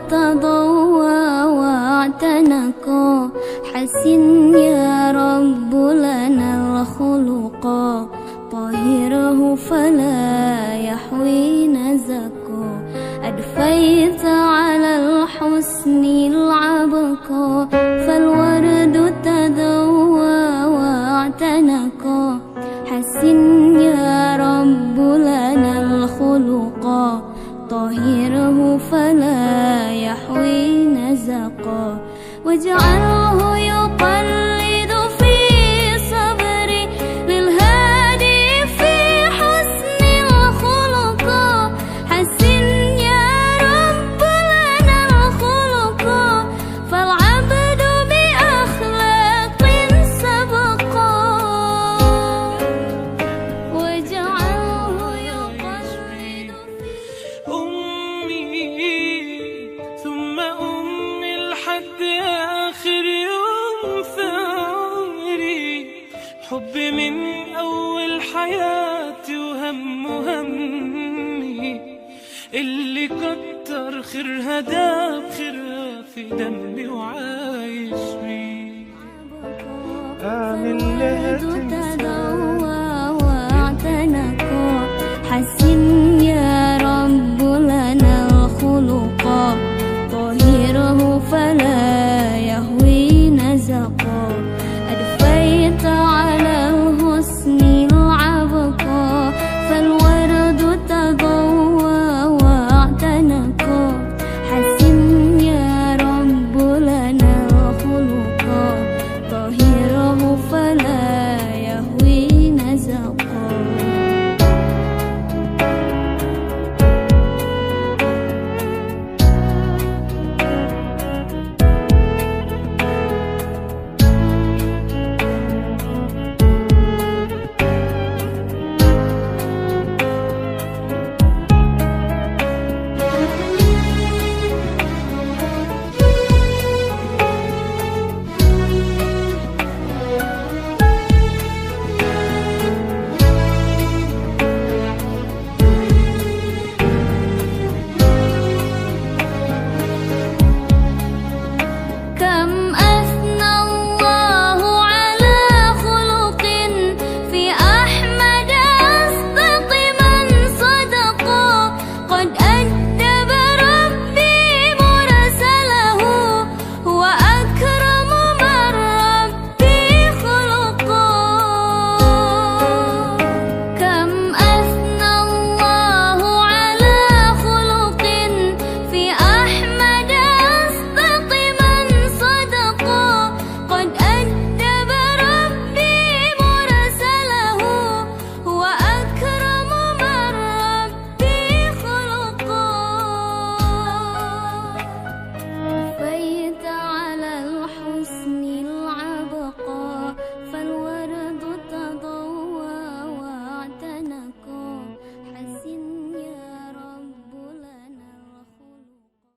تضوى واعتنقا حسن يا رب لنا الخلقا طهره فلا يحوي نزقا أدفيت على الحسن العبقا فالورد تضوى واعتنقا حسن يا رب لنا الخلقا طهره فلا يحوي نزقا واجعله يقلد في صبري للهادي في حسن الخلقا حسن يا رب لنا الخلقا فالعبد بأخلاق سبقا واجعله يقلد في أمي ثم أمي لحد آخر يوم في عمري حبي من أول حياتي وهم همي اللي كتر خيرها داب خيرها في دمي وعايش فيه أعمل لها تضوى واعتنقا حسن يا